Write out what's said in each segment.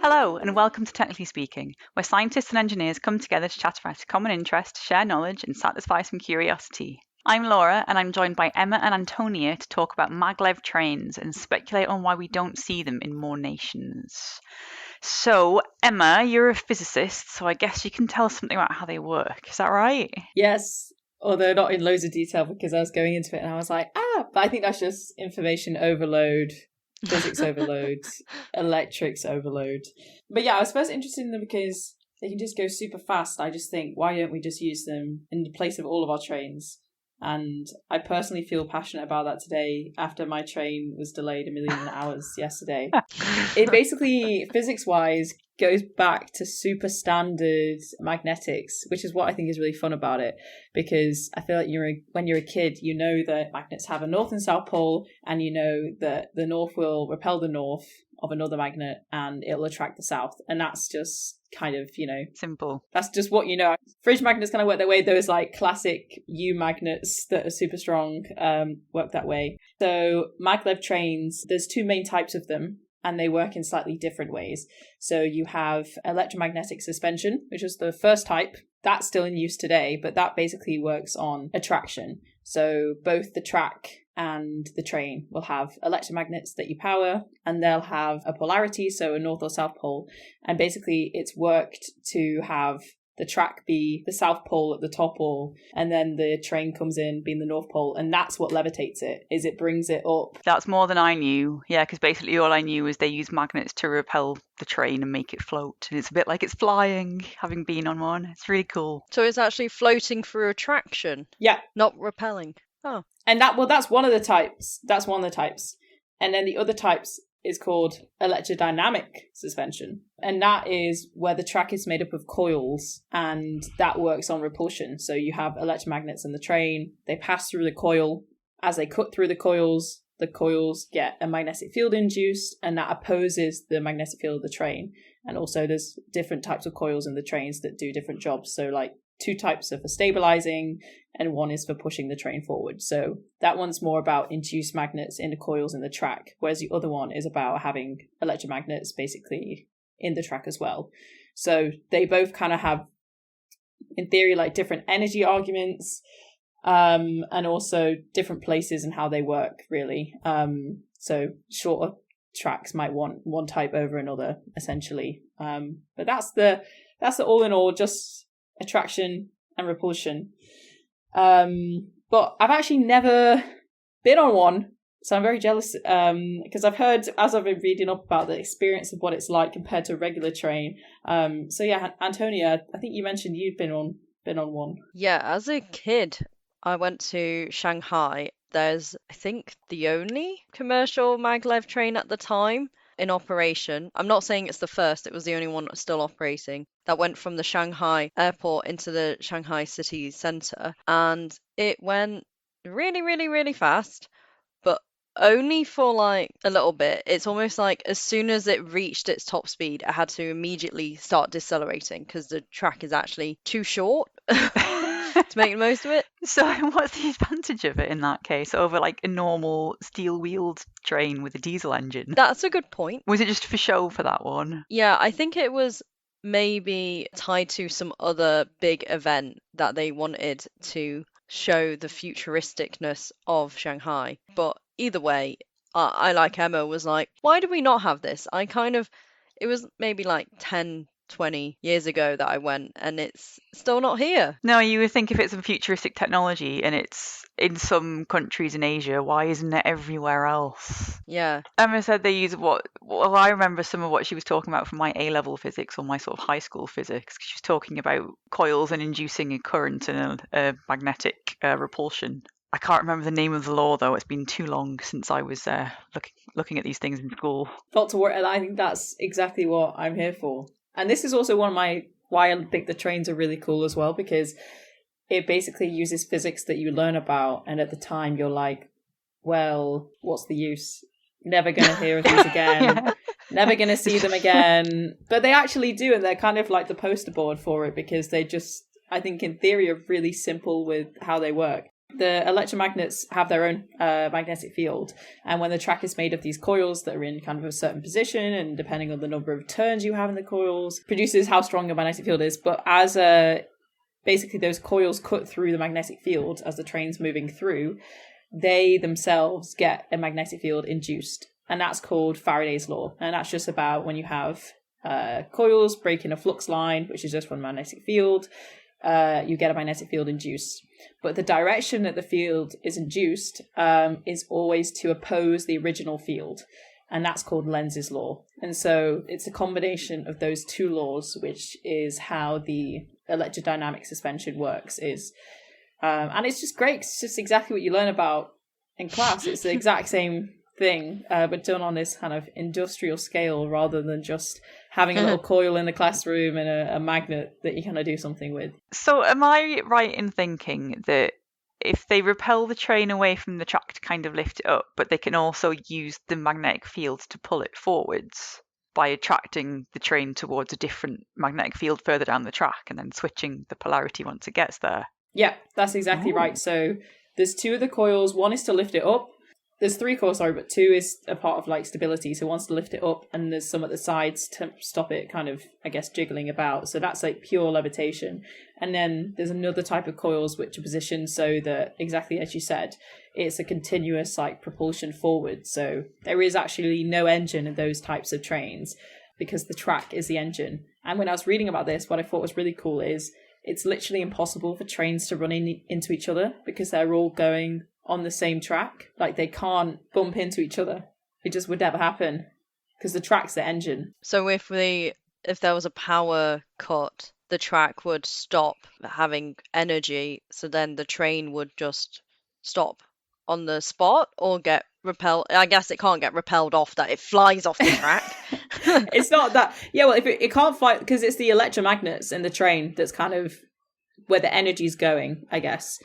Hello, and welcome to Technically Speaking, where scientists and engineers come together to chat about a common interest, share knowledge, and satisfy some curiosity. I'm Laura, and I'm joined by Emma and Antonia to talk about maglev trains and speculate on why we don't see them in more nations. So, Emma, you're a physicist, so I guess you can tell us something about how they work. Is that right? Yes, although not in loads of detail because I was going into it and I was like, but I think that's just information overload, physics overload, electrics overload. But yeah, I was first interested in them because they can just go super fast. I just think, why don't we just use them in the place of all of our trains? And I personally feel passionate about that today after my train was delayed 1 million hours yesterday. It basically, physics-wise, goes back to super standard magnetics, which is what I think is really fun about it, because I feel like when you're a kid, you know that magnets have a north and south pole, and you know that the north will repel the north of another magnet and it'll attract the south, and that's just kind of, simple. That's just what you know. Fridge magnets kind of work that way. Those like classic U magnets that are super strong work that way. So maglev trains, there's two main types of them, and they work in slightly different ways. So you have electromagnetic suspension, which is the first type. That's still in use today, but that basically works on attraction. So both the track and the train will have electromagnets that you power, and they'll have a polarity, so a north or south pole. And basically it's worked to have the track be the south pole at the top pole, and then the train comes in being the north pole, and that's what levitates it, is it brings it up. That's more than I knew. Yeah, because basically all I knew was they use magnets to repel the train and make it float. And it's a bit like it's flying, having been on one. It's really cool. So it's actually floating through attraction? Yeah. Not repelling? Oh. And that's one of the types. That's one of the types. And then the other types is called electrodynamic suspension. And that is where the track is made up of coils, and that works on repulsion. So you have electromagnets in the train, they pass through the coil. As they cut through the coils get a magnetic field induced, and that opposes the magnetic field of the train. And also there's different types of coils in the trains that do different jobs. So like 2 types are for stabilizing and 1 is for pushing the train forward. So that one's more about induced magnets in the coils in the track, whereas the other one is about having electromagnets basically in the track as well. So they both kind of have, in theory, like different energy arguments, and also different places and how they work, really. So shorter tracks might want one type over another, essentially. But that's the all in all, just attraction and repulsion. But I've actually never been on one, so I'm very jealous, because I've heard, as I've been reading up about the experience of what it's like compared to a regular train. So yeah, Antonia, I think you mentioned you'd been on one. Yeah, as a kid, I went to Shanghai. There's, I think, the only commercial maglev train at the time in operation. I'm not saying it's the first, it was the only one still operating, that went from the Shanghai airport into the Shanghai city centre, and it went really, really, really fast, but only for like a little bit. It's almost like as soon as it reached its top speed, it had to immediately start decelerating because the track is actually too short to make the most of it. So what's the advantage of it in that case over like a normal steel-wheeled train with a diesel engine? That's a good point. Was it just for show for that one? Yeah, I think it was maybe tied to some other big event that they wanted to show the futuristicness of Shanghai. But either way, I like Emma, was like, why do we not have this? It was maybe like 10, 20 years ago that I went, and it's still not here. No, you would think if it's a futuristic technology and it's in some countries in Asia, why isn't it everywhere else? Yeah. Emma said they use I remember some of what she was talking about from my A-level physics or my sort of high school physics. She was talking about coils and inducing a current and a magnetic repulsion. I can't remember the name of the law, though. It's been too long since I was looking at these things in school. Not to worry, and I think that's exactly what I'm here for. And this is also why I think the trains are really cool as well, because it basically uses physics that you learn about, and at the time you're like, well, what's the use? Never going to hear of these again. Yeah. Never going to see them again. But they actually do, and they're kind of like the poster board for it, because they just, I think in theory, are really simple with how they work. The electromagnets have their own magnetic field, and when the track is made of these coils that are in kind of a certain position, and depending on the number of turns you have in the coils, produces how strong a magnetic field is. But as basically those coils cut through the magnetic field as the train's moving through, they themselves get a magnetic field induced, and that's called Faraday's law. And that's just about when you have coils breaking a flux line, which is just one magnetic field, you get a magnetic field induced. But the direction that the field is induced is always to oppose the original field, and that's called Lenz's law. And so it's a combination of those two laws, which is how the electrodynamic suspension works. And it's just great. It's just exactly what you learn about in class. It's the exact same thing, but done on this kind of industrial scale rather than just having a little coil in the classroom and a magnet that you kind of do something with. So am I right in thinking that if they repel the train away from the track to kind of lift it up, but they can also use the magnetic field to pull it forwards by attracting the train towards a different magnetic field further down the track and then switching the polarity once it gets there? Yeah, that's exactly right. So there's two of the coils. One is to lift it up. There's three coils, sorry, but two is a part of like stability. So one's to lift it up, and there's some at the sides to stop it kind of, I guess, jiggling about. So that's like pure levitation. And then there's another type of coils which are positioned so that, exactly as you said, it's a continuous like propulsion forward. So there is actually no engine in those types of trains because the track is the engine. And when I was reading about this, what I thought was really cool is it's literally impossible for trains to run into each other because they're all going on the same track. Like they can't bump into each other. It just would never happen because the track's the engine. So if there was a power cut, the track would stop having energy, so then the train would just stop on the spot or get repelled. I guess it can't get repelled off that, it flies off the track. It's not that. Yeah, well, if it can't fly because it's the electromagnets in the train that's kind of where the energy's going, I guess.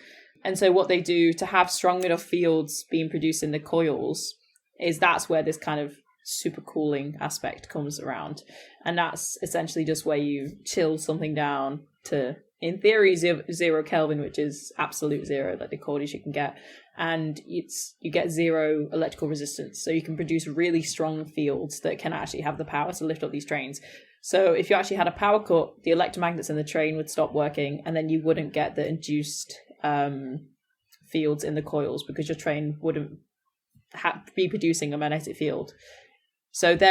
And so what they do to have strong enough fields being produced in the coils is that's where this kind of supercooling aspect comes around. And that's essentially just where you chill something down to, in theory, 0 Kelvin, which is absolute zero, like the coldest you can get. And you get zero electrical resistance. So you can produce really strong fields that can actually have the power to lift up these trains. So if you actually had a power cut, the electromagnets in the train would stop working, and then you wouldn't get the induced fields in the coils because your train wouldn't be producing a magnetic field. So they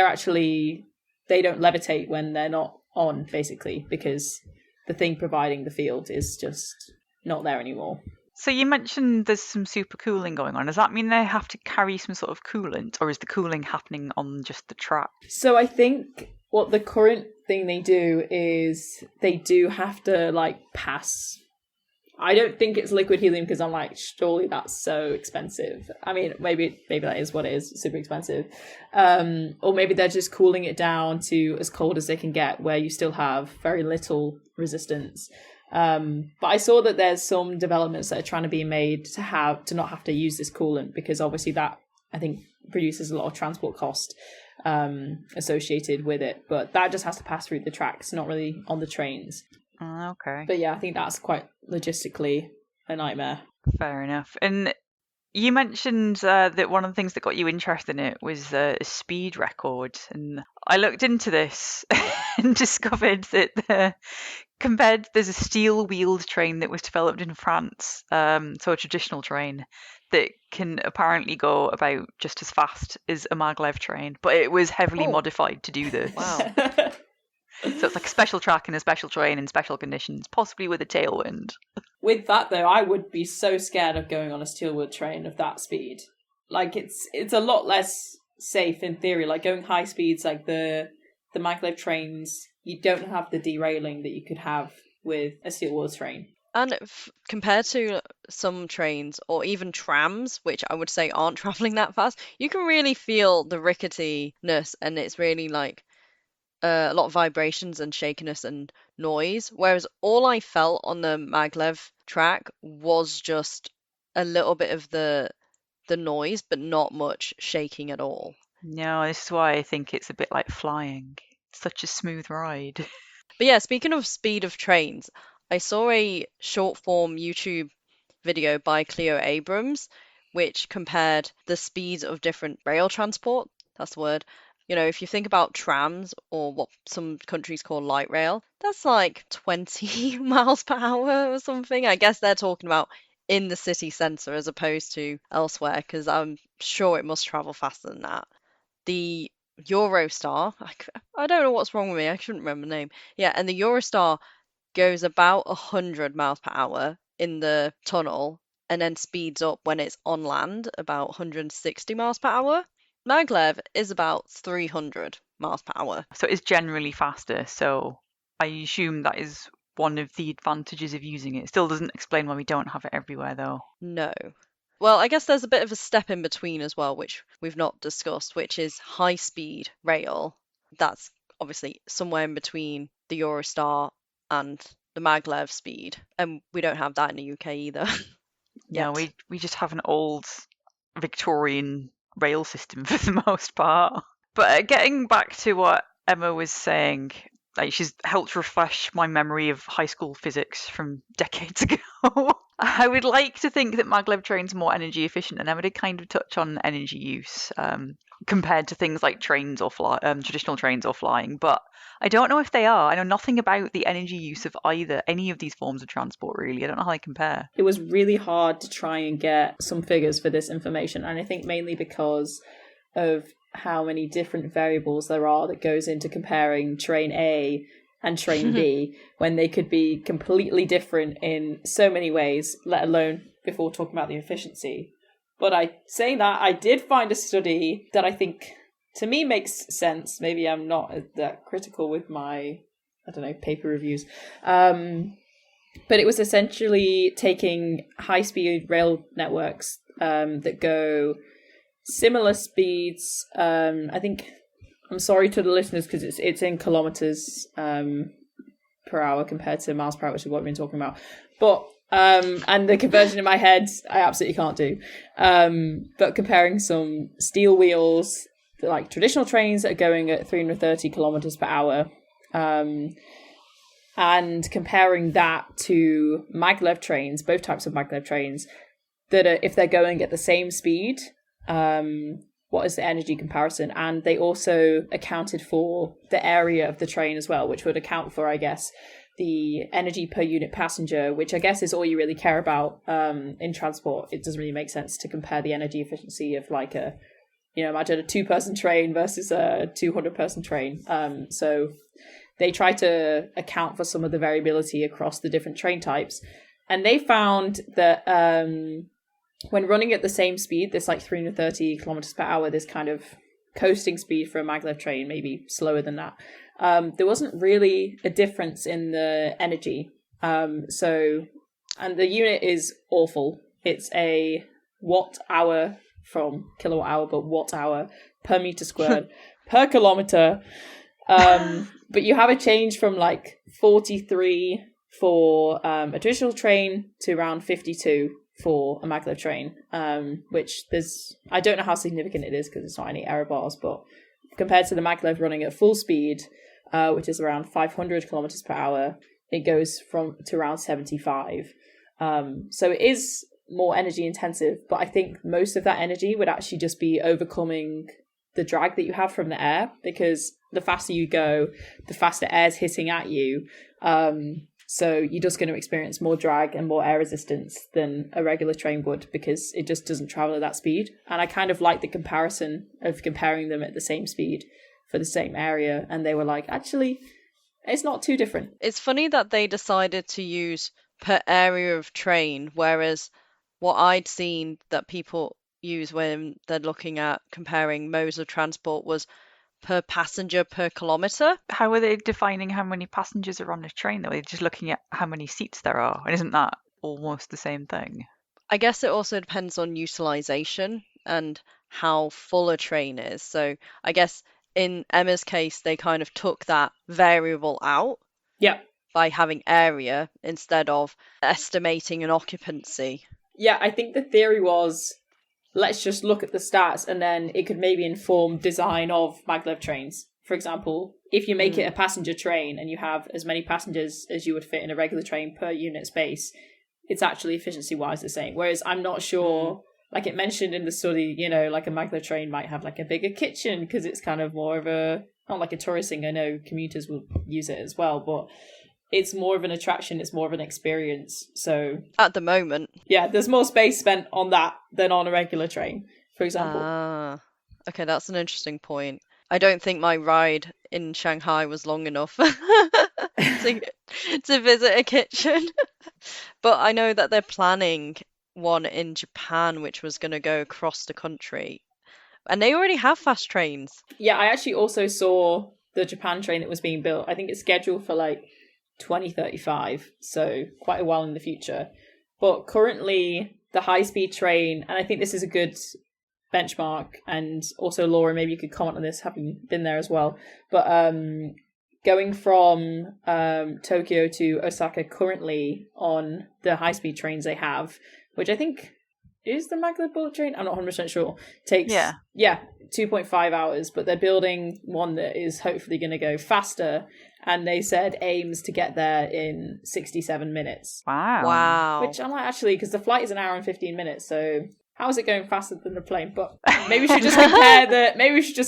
don't levitate when they're not on, basically, because the thing providing the field is just not there anymore. So you mentioned there's some supercooling going on. Does that mean they have to carry some sort of coolant, or is the cooling happening on just the track? So I think what the current thing they do is they do have to like pass. I don't think it's liquid helium because I'm like, surely that's so expensive. I mean, maybe that is what it is, super expensive. Or maybe they're just cooling it down to as cold as they can get, where you still have very little resistance. But I saw that there's some developments that are trying to be made to not have to use this coolant, because obviously that, I think, produces a lot of transport cost associated with it. But that just has to pass through the tracks, not really on the trains. Okay. But yeah, I think that's quite logistically a nightmare. Fair enough. And you mentioned that one of the things that got you interested in it was a speed record. And I looked into this and discovered that there's a steel-wheeled train that was developed in France, so a traditional train, that can apparently go about just as fast as a maglev train, but it was heavily modified to do this. Wow. So it's like a special track and a special train in special conditions, possibly with a tailwind. With that, though, I would be so scared of going on a steel-wheeled train of that speed. Like, it's a lot less safe in theory. Like, going high speeds, like the maglev trains, you don't have the derailing that you could have with a steel-wheeled train. And compared to some trains or even trams, which I would say aren't traveling that fast, you can really feel the ricketiness, and it's really like a lot of vibrations and shakiness and noise. Whereas all I felt on the maglev track was just a little bit of the noise, but not much shaking at all. No, this is why I think it's a bit like flying. It's such a smooth ride. But yeah, speaking of speed of trains, I saw a short form YouTube video by Cleo Abrams, which compared the speeds of different rail transport. That's the word. If you think about trams or what some countries call light rail, that's like 20 miles per hour or something. I guess they're talking about in the city centre as opposed to elsewhere, because I'm sure it must travel faster than that. The Eurostar, I don't know what's wrong with me, I shouldn't remember the name. Yeah, and the Eurostar goes about 100 miles per hour in the tunnel and then speeds up when it's on land, about 160 miles per hour. Maglev is about 300 miles per hour. So it's generally faster. So I assume that is one of the advantages of using it. It still doesn't explain why we don't have it everywhere, though. No. Well, I guess there's a bit of a step in between as well, which we've not discussed, which is high-speed rail. That's obviously somewhere in between the Eurostar and the maglev speed, and we don't have that in the UK either. Yeah, we just have an old Victorian rail system for the most part. But getting back to what Emma was saying, she's helped refresh my memory of high school physics from decades ago. I would like to think that maglev trains are more energy efficient, and Emma did kind of touch on energy use compared to things like trains or traditional trains or flying, but I don't know if they are. I know nothing about the energy use of any of these forms of transport, really. I don't know how they compare. It was really hard to try and get some figures for this information, and I think mainly because of how many different variables there are that goes into comparing train A and train B when they could be completely different in so many ways, let alone before talking about the efficiency. But saying that, I did find a study that I think to me makes sense. Maybe I'm not that critical with my, paper reviews. But it was essentially taking high-speed rail networks that go similar speeds. I think, I'm sorry to the listeners because it's in kilometers per hour compared to miles per hour, which is what we've been talking about. But and the conversion in my head, I absolutely can't do. But comparing some steel wheels, like traditional trains that are going at 330 kilometers per hour, and comparing that to maglev trains, both types of maglev trains, that are, if they're going at the same speed, what is the energy comparison? And they also accounted for the area of the train as well, which would account for, I guess, the energy per unit passenger, which I guess is all you really care about in transport. It doesn't really make sense to compare the energy efficiency of like imagine a 2-person train versus a 200-person train. So they try to account for some of the variability across the different train types. And they found that when running at the same speed, this like 330 kilometers per hour, this kind of coasting speed for a maglev train, maybe slower than that, there wasn't really a difference in the energy. And the unit is awful. It's a watt hour from kilowatt hour, but watt hour per meter squared per kilometer. But you have a change from like 43 for a traditional train to around 52 for a maglev train, which I don't know how significant it is because it's not any error bars, but compared to the maglev running at full speed, which is around 500 kilometers per hour, it goes to around 75. So it is more energy intensive, but I think most of that energy would actually just be overcoming the drag that you have from the air, because the faster you go, the faster air's hitting at you. So you're just going to experience more drag and more air resistance than a regular train would, because it just doesn't travel at that speed. And I kind of like the comparison of comparing them at the same speed for the same area. And they were like, actually, it's not too different. It's funny that they decided to use per area of train, whereas what I'd seen that people use when they're looking at comparing modes of transport was per passenger per kilometre. How are they defining how many passengers are on a train, though? They're just looking at how many seats there are. And isn't that almost the same thing? I guess it also depends on utilisation and how full a train is. So I guess in Emma's case, they kind of took that variable out. Yeah. By having area instead of estimating an occupancy. Yeah, I think the theory was, let's just look at the stats and then it could maybe inform design of maglev trains. For example, if you make it a passenger train and you have as many passengers as you would fit in a regular train per unit space, it's actually efficiency-wise the same. Whereas I'm not sure, like it mentioned in the study, you know, like a maglev train might have like a bigger kitchen because it's kind of more of a, not like a tourist thing. I know commuters will use it as well, but it's more of an attraction. It's more of an experience. So At the moment. yeah, there's more space spent on that than on a regular train, for example. Ah, okay, that's an interesting point. I don't think my ride in Shanghai was long enough to visit a kitchen. But I know that they're planning one in Japan, which was going to go across the country. And they already have fast trains. Yeah, I actually also saw the Japan train that was being built. I think it's scheduled for like 2035, so quite a while in the future. But currently, the high-speed train, and I think this is a good benchmark, and also Laura, maybe you could comment on this, having been there as well. But going from Tokyo to Osaka currently on the high-speed trains they have, which I think is the maglev bullet train, I'm not 100% sure, takes 2.5 hours, but they're building one that is hopefully going to go faster, and they said aims to get there in 67 minutes. Wow. Which I like, actually, because the flight is an hour and 15 minutes, so how is it going faster than the plane? But maybe we should just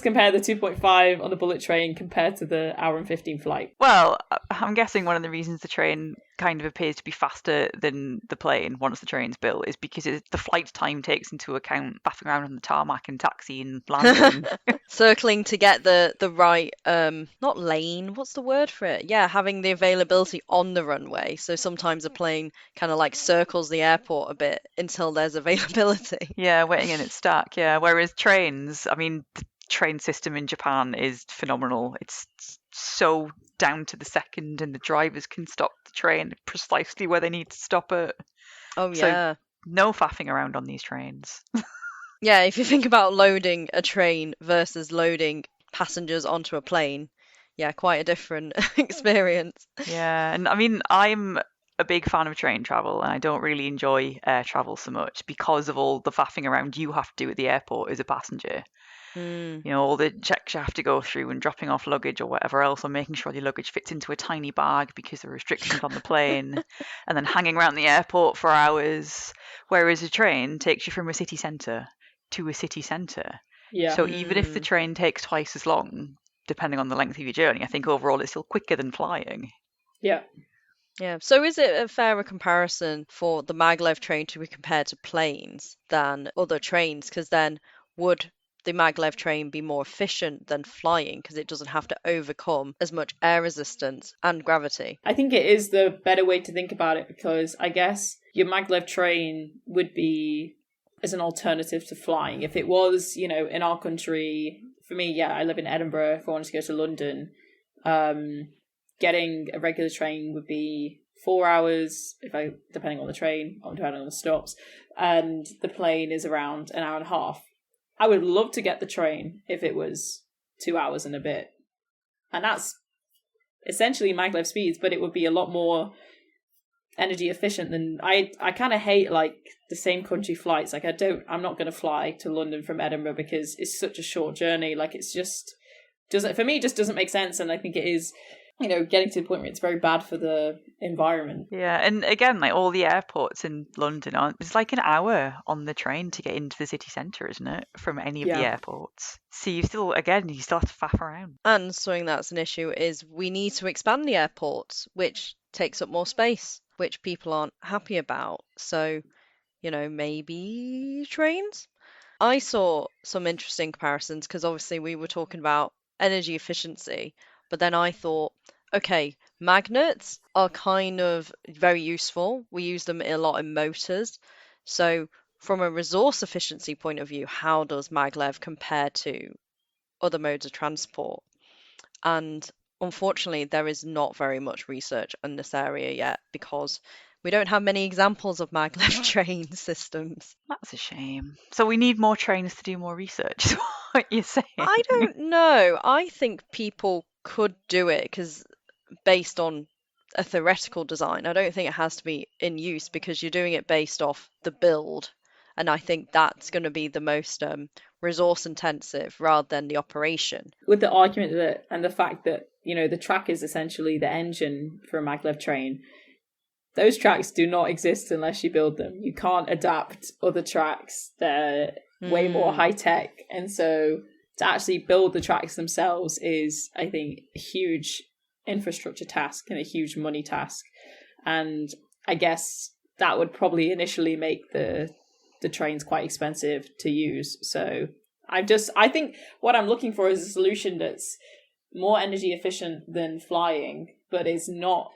compare the 2.5 on the bullet train compared to the hour and 15 flight. Well, I'm guessing one of the reasons the train kind of appears to be faster than the plane once the train's built is because the flight time takes into account faffing around on the tarmac and taxi and landing. Circling to get the right, not lane, what's the word for it? Yeah, having the availability on the runway. So sometimes a plane kind of like circles the airport a bit until there's availability. Yeah, waiting in its stack, yeah. Whereas trains, I mean, the train system in Japan is phenomenal. It's so down to the second, and the drivers can stop the train precisely where they need to stop it. Oh, yeah. So no faffing around on these trains. Yeah, if you think about loading a train versus loading passengers onto a plane, yeah, quite a different experience. Yeah, and I mean, I'm a big fan of train travel, and I don't really enjoy air travel so much because of all the faffing around you have to do at the airport as a passenger. Mm. You know, all the checks you have to go through and dropping off luggage or whatever else, or making sure your luggage fits into a tiny bag because there are restrictions on the plane, and then hanging around the airport for hours. Whereas a train takes you from a city centre to a city centre. Yeah. So even if the train takes twice as long, depending on the length of your journey, I think overall it's still quicker than flying. Yeah. Yeah, so is it a fairer comparison for the maglev train to be compared to planes than other trains? Because then would the maglev train be more efficient than flying because it doesn't have to overcome as much air resistance and gravity? I think it is the better way to think about it, because I guess your maglev train would be as an alternative to flying. If it was, you know, in our country, for me, yeah, I live in Edinburgh. If I wanted to go to London, getting a regular train would be 4 hours, depending on the train, or depending on the stops, and the plane is around an hour and a half. I would love to get the train if it was 2 hours and a bit, and that's essentially maglev speeds, but it would be a lot more energy efficient than I kind of hate like the same country flights. Like I'm not going to fly to London from Edinburgh because it's such a short journey. Like it's just for me, it just doesn't make sense, and I think it is, you know, getting to the point where it's very bad for the environment. Yeah, and again, like all the airports in London it's like an hour on the train to get into the city centre, isn't it? From any of the airports. So you still have to faff around. And something that's an issue is we need to expand the airports, which takes up more space, which people aren't happy about. So, you know, maybe trains? I saw some interesting comparisons because obviously we were talking about energy efficiency, but then I thought, okay, magnets are kind of very useful. We use them a lot in motors. So from a resource efficiency point of view, how does maglev compare to other modes of transport? And unfortunately, there is not very much research in this area yet because we don't have many examples of maglev train systems. That's a shame. So we need more trains to do more research, is what you're saying. I don't know. I think people could do it because based on a theoretical design, I don't think it has to be in use because you're doing it based off the build. And I think that's going to be the most resource intensive rather than the operation. With the argument that, and the fact that, you know, the track is essentially the engine for a maglev train, those tracks do not exist unless you build them. You can't adapt other tracks. They're way more high tech. And so to actually build the tracks themselves is, I think, a huge infrastructure task and a huge money task. And I guess that would probably initially make the trains quite expensive to use. So I think what I'm looking for is a solution that's more energy efficient than flying, but is not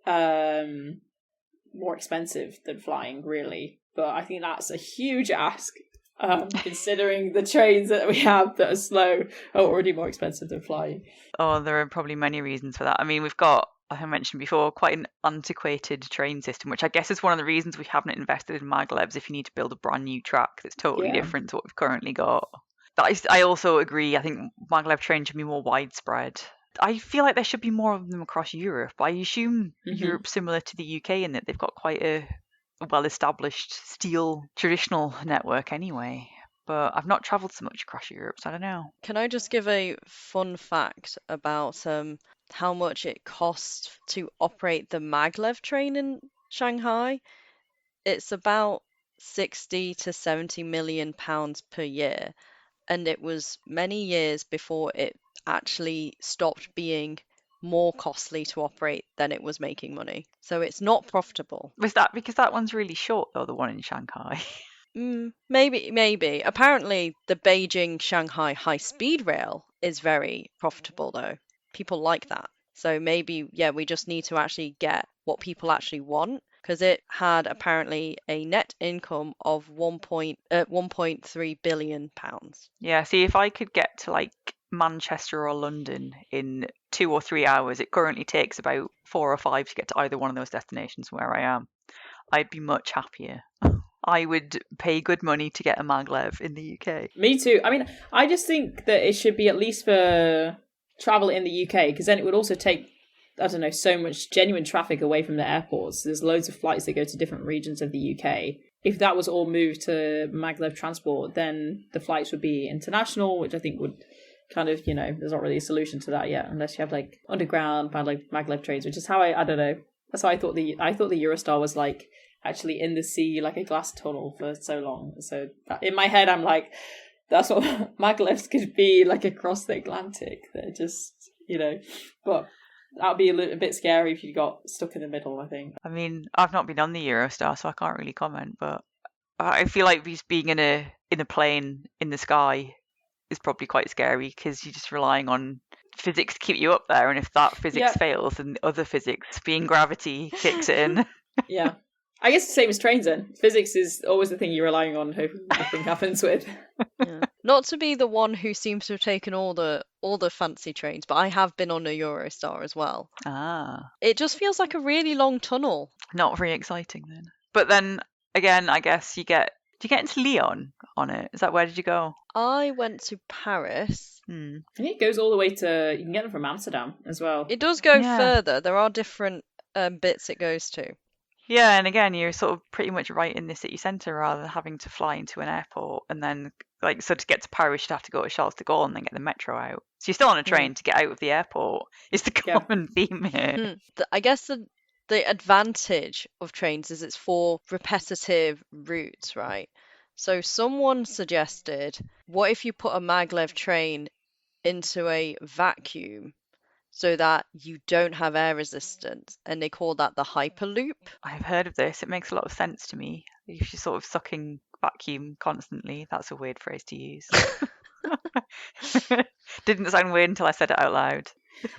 more expensive than flying, really. But I think that's a huge ask, considering the trains that we have that are slow are already more expensive than flying. Oh, there are probably many reasons for that. I mean, we've got, like I mentioned before, quite an antiquated train system, which I guess is one of the reasons we haven't invested in maglevs if you need to build a brand new track that's totally different to what we've currently got. But I also agree, I think maglev trains should be more widespread. I feel like there should be more of them across Europe. I assume Europe's similar to the UK in that they've got quite a well-established steel traditional network anyway. But I've not travelled so much across Europe, so I don't know. Can I just give a fun fact about how much it costs to operate the maglev train in Shanghai? It's about 60 to 70 million pounds per year, and it was many years before it actually stopped being more costly to operate than it was making money. So it's not profitable. Was that because that one's really short, though, the one in Shanghai? Maybe. Apparently, the Beijing-Shanghai high-speed rail is very profitable, though. People like that. So maybe, we just need to actually get what people actually want, because it had apparently a net income of 1.3 billion pounds. Yeah, see, if I could get to like Manchester or London in 2 or 3 hours, it currently takes about 4 or 5 to get to either one of those destinations where I am, I'd be much happier. I would pay good money to get a maglev in the UK. Me too. I mean, I just think that it should be at least for travel in the UK, because then it would also take, I don't know, so much genuine traffic away from the airports. There's loads of flights that go to different regions of the UK. If that was all moved to maglev transport, then the flights would be international, which I think would kind of, there's not really a solution to that yet, unless you have like underground maglev trains, which is how I don't know. That's how I thought the Eurostar was like actually in the sea, like a glass tunnel for so long. So in my head, I'm like, that's what maglevs could be, like across the Atlantic. They're just, but that would be a bit scary if you got stuck in the middle, I think. I mean, I've not been on the Eurostar, so I can't really comment, but I feel like just being in a plane in the sky is probably quite scary because you're just relying on physics to keep you up there, and if that physics fails, then other physics, being gravity, kicks in. Yeah. I guess the same as trains then. Physics is always the thing you're relying on, hoping nothing happens with. Yeah. Not to be the one who seems to have taken all the fancy trains, but I have been on a Eurostar as well. Ah. It just feels like a really long tunnel. Not very exciting then. But then again, I guess do you get into Lyon on it? Is that, where did you go? I went to Paris. I think it goes all the way to, you can get them from Amsterdam as well. It does go further. There are different bits it goes to. Yeah, and again, you're sort of pretty much right in the city centre rather than having to fly into an airport. And then, so to get to Paris, you'd have to go to Charles de Gaulle and then get the metro out. So you're still on a train to get out of the airport. Is the common theme here. I guess the advantage of trains is it's for repetitive routes, right? So someone suggested, what if you put a maglev train into a vacuum so that you don't have air resistance, and they call that the hyperloop? I've heard of this. It makes a lot of sense to me. If you're sort of sucking vacuum constantly, that's a weird phrase to use. Didn't sound weird until I said it out loud.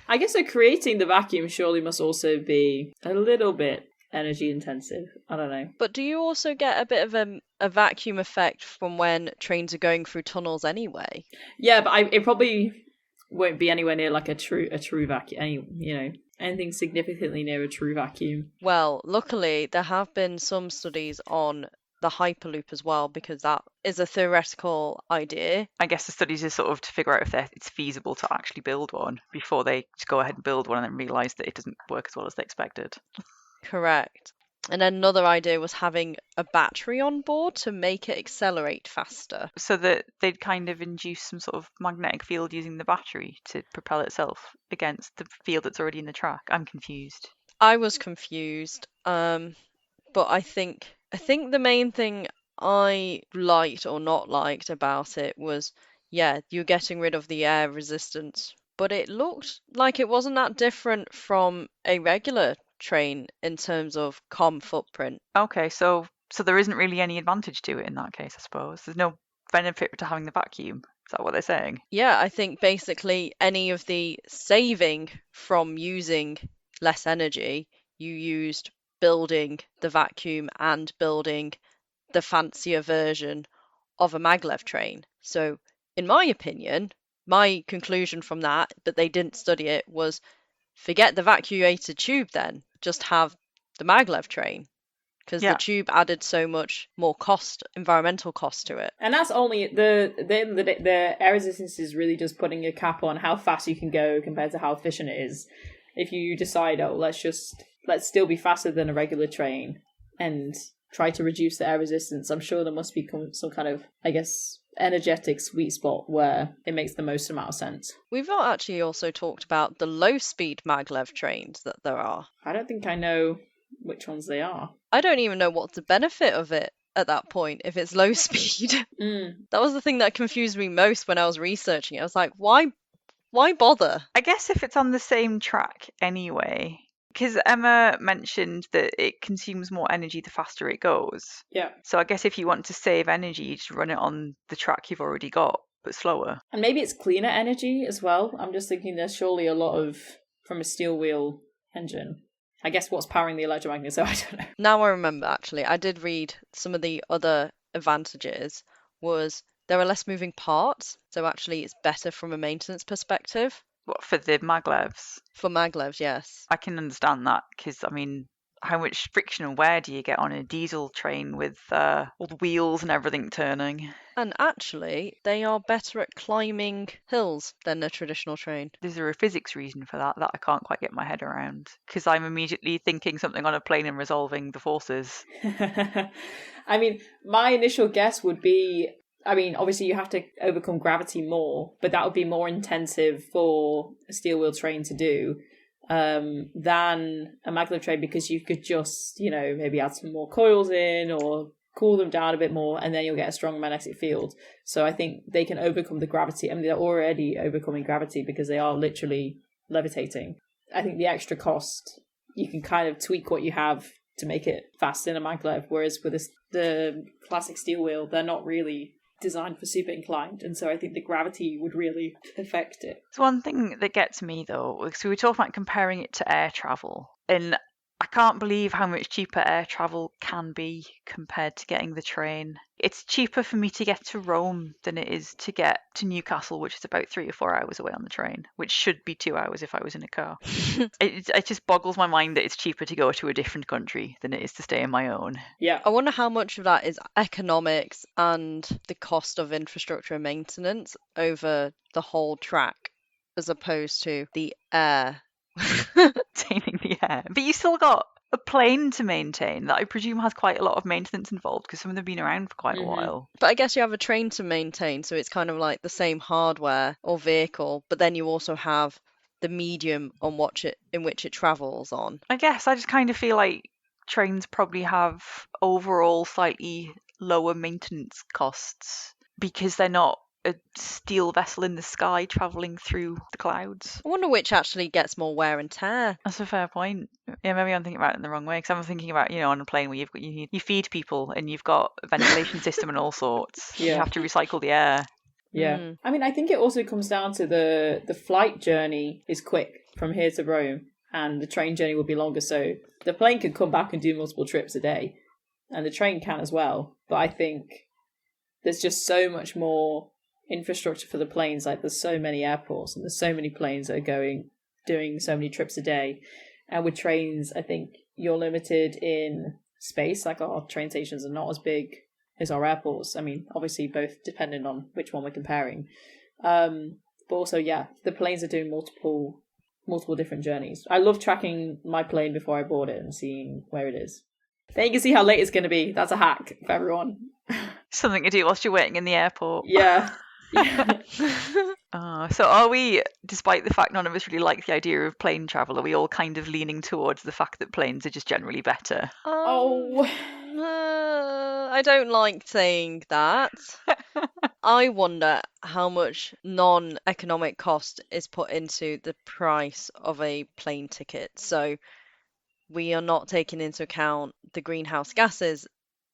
I guess creating the vacuum surely must also be a little bit energy intensive. I don't know. But do you also get a bit of a vacuum effect from when trains are going through tunnels anyway? Yeah, but it probably won't be anywhere near like a true vacuum. Anything significantly near a true vacuum. Well, luckily there have been some studies on the hyperloop as well, because that is a theoretical idea. I guess the studies is sort of to figure out if it's feasible to actually build one before they just go ahead and build one and then realise that it doesn't work as well as they expected. Correct. And then another idea was having a battery on board to make it accelerate faster. So that they'd kind of induce some sort of magnetic field using the battery to propel itself against the field that's already in the track. I'm confused. I was confused. But I think the main thing I liked or not liked about it was, yeah, you're getting rid of the air resistance, but it looked like it wasn't that different from a regular train in terms of comm footprint. Okay, so there isn't really any advantage to it in that case, I suppose. There's no benefit to having the vacuum. Is that what they're saying? Yeah, I think basically any of the saving from using less energy you used building the vacuum and building the fancier version of a maglev train. So, in my opinion, my conclusion from that, but they didn't study it, was forget the vacuated tube then, just have the maglev train. Because Yeah. the tube added so much more environmental cost to it. And that's only the air resistance is really just putting a cap on how fast you can go compared to how efficient it is. If you decide, oh, let's still be faster than a regular train and try to reduce the air resistance, I'm sure there must be some kind of, I guess, energetic sweet spot where it makes the most amount of sense. We've not actually also talked about the low-speed maglev trains that there are. I don't think I know which ones they are. I don't even know what's the benefit of it at that point if it's low speed. That was the thing that confused me most when I was researching it. I was like, why bother? I guess if it's on the same track anyway, because Emma mentioned that it consumes more energy the faster it goes. Yeah. So I guess if you want to save energy, you just run it on the track you've already got, but slower. And maybe it's cleaner energy as well. I'm just thinking there's surely a lot of, from a steel wheel engine. I guess what's powering the electromagnet, so I don't know. Now I remember, actually, I did read some of the other advantages was there are less moving parts, so actually it's better from a maintenance perspective. What, for the maglevs? For maglevs, yes. I can understand that, because, I mean, how much friction and wear do you get on a diesel train with all the wheels and everything turning? And actually, they are better at climbing hills than a traditional train. Is there a physics reason for that I can't quite get my head around? Because I'm immediately thinking something on a plane and resolving the forces. I mean, my initial guess would be, I mean, obviously you have to overcome gravity more, but that would be more intensive for a steel wheel train to do than a maglev train, because you could just, maybe add some more coils in or cool them down a bit more, and then you'll get a strong magnetic field. So I think they can overcome the gravity. I mean, they're already overcoming gravity because they are literally levitating. I think the extra cost, you can kind of tweak what you have to make it fast in a maglev, whereas with the classic steel wheel, they're not really designed for super inclined, and so I think the gravity would really affect it. It's one thing that gets me though, because we were talking about comparing it to air travel, and I can't believe how much cheaper air travel can be compared to getting the train. It's cheaper for me to get to Rome than it is to get to Newcastle, which is about 3 or 4 hours away on the train, which should be 2 hours if I was in a car. It just boggles my mind that it's cheaper to go to a different country than it is to stay in my own. Yeah. I wonder how much of that is economics and the cost of infrastructure and maintenance over the whole track as opposed to the air. Maintaining the air. But you still got a plane to maintain that I presume has quite a lot of maintenance involved, because some of them have been around for quite a while. But I guess you have a train to maintain, so it's kind of like the same hardware or vehicle, but then you also have the medium in which it travels on. I guess I just kind of feel like trains probably have overall slightly lower maintenance costs because they're not a steel vessel in the sky travelling through the clouds. I wonder which actually gets more wear and tear. That's a fair point. Yeah, maybe I'm thinking about it in the wrong way, because I'm thinking about, on a plane where you feed people and you've got a ventilation system and all sorts. Yeah. You have to recycle the air. Yeah. I mean, I think it also comes down to the flight journey is quick from here to Rome, and the train journey will be longer. So the plane can come back and do multiple trips a day, and the train can as well. But I think there's just so much more infrastructure for the planes. Like, there's so many airports and there's so many planes that are doing so many trips a day. And with trains, I think you're limited in space. Like, our train stations are not as big as our airports. I mean, obviously both depending on which one we're comparing. But also, yeah, the planes are doing multiple different journeys. I love tracking my plane before I board it and seeing where it is. Then you can see how late it's going to be. That's a hack for everyone. Something to do whilst you're waiting in the airport. Yeah. So are we, despite the fact none of us really like the idea of plane travel, are we all kind of leaning towards the fact that planes are just generally better? Oh. I don't like saying that. I wonder how much non-economic cost is put into the price of a plane ticket. So we are not taking into account the greenhouse gases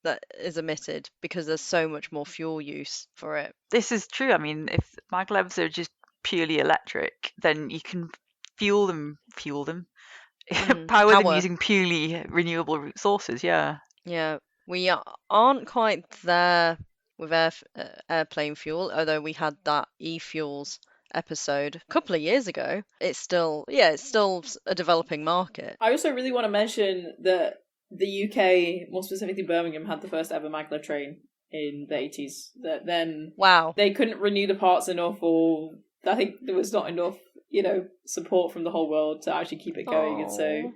that is emitted because there's so much more fuel use for it. This is true. I mean, if maglevs are just purely electric, then you can fuel them, power them using purely renewable sources. Yeah. Yeah, we aren't quite there with airplane fuel, although we had that e-fuels episode a couple of years ago. It's still a developing market. I also really want to mention that the UK, more specifically Birmingham, had the first ever maglev train in the 80s. That then Wow. they couldn't renew the parts enough, or I think there was not enough, support from the whole world to actually keep it going. And so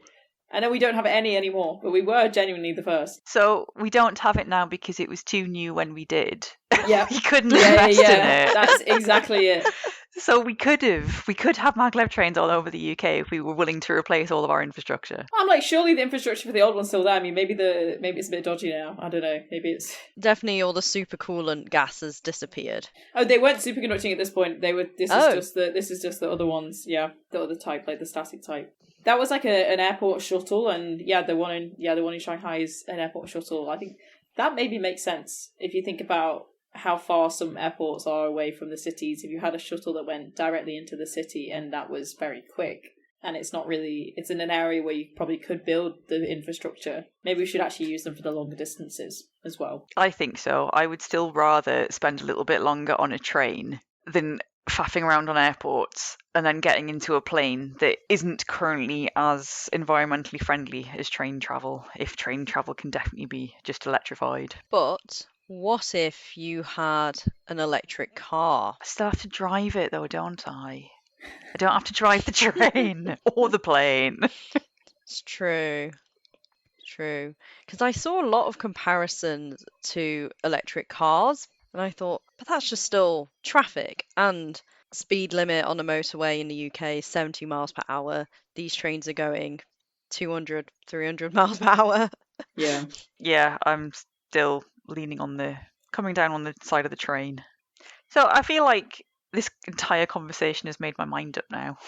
I know we don't have any anymore, but we were genuinely the first. So we don't have it now because it was too new when we did. Yeah. We couldn't invest in it. That's exactly it. So we could have maglev trains all over the UK if we were willing to replace all of our infrastructure. I'm like, surely the infrastructure for the old one's still there. I mean, maybe it's a bit dodgy now. I don't know. Maybe it's definitely all the supercoolant gas has disappeared. Oh, they weren't superconducting at this point. They were. This is just the other ones. Yeah, the other type, like the static type. That was like an airport shuttle, and the one in Shanghai is an airport shuttle. I think that maybe makes sense if you think about how far some airports are away from the cities. If you had a shuttle that went directly into the city and that was very quick, and it's in an area where you probably could build the infrastructure, maybe we should actually use them for the longer distances as well. I think so. I would still rather spend a little bit longer on a train than faffing around on airports and then getting into a plane that isn't currently as environmentally friendly as train travel, if train travel can definitely be just electrified. But what if you had an electric car? I still have to drive it though, don't I? I don't have to drive the train or the plane. It's true. Because I saw a lot of comparisons to electric cars, and I thought, but that's just still traffic, and speed limit on the motorway in the UK is 70 miles per hour. These trains are going 200, 300 miles per hour. Yeah. Yeah, I'm still leaning on coming down on the side of the train. So I feel like this entire conversation has made my mind up now.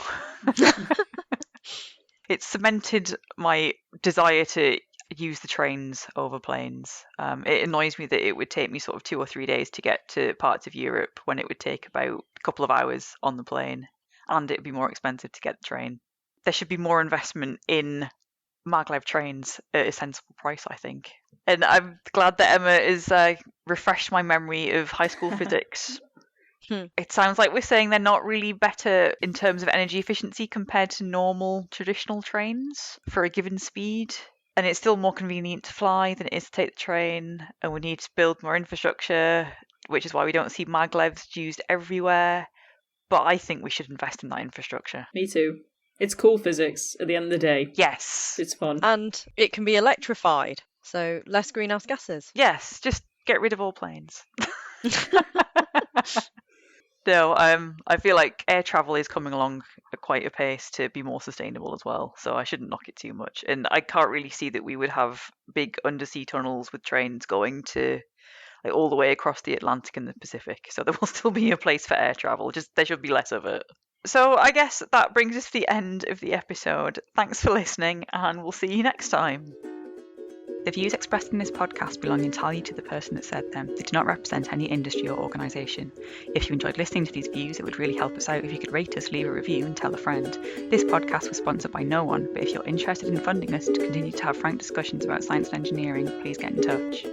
It's cemented my desire to use the trains over planes. It annoys me that it would take me sort of 2 or 3 days to get to parts of Europe when it would take about a couple of hours on the plane, and it would be more expensive to get the train. There should be more investment in maglev trains at a sensible price, I think. And I'm glad that Emma has refreshed my memory of high school physics. It sounds like we're saying they're not really better in terms of energy efficiency compared to normal traditional trains for a given speed. And it's still more convenient to fly than it is to take the train. And we need to build more infrastructure, which is why we don't see maglevs used everywhere. But I think we should invest in that infrastructure. Me too. It's cool physics at the end of the day. Yes. It's fun. And it can be electrified, so less greenhouse gases. Yes, just get rid of all planes. No, I feel like air travel is coming along at quite a pace to be more sustainable as well, so I shouldn't knock it too much. And I can't really see that we would have big undersea tunnels with trains going to like all the way across the Atlantic and the Pacific, so there will still be a place for air travel, just there should be less of it. So I guess that brings us to the end of the episode. Thanks for listening, and we'll see you next time. The views expressed in this podcast belong entirely to the person that said them. They do not represent any industry or organisation. If you enjoyed listening to these views, it would really help us out if you could rate us, leave a review and tell a friend. This podcast was sponsored by no one, but if you're interested in funding us to continue to have frank discussions about science and engineering, please get in touch.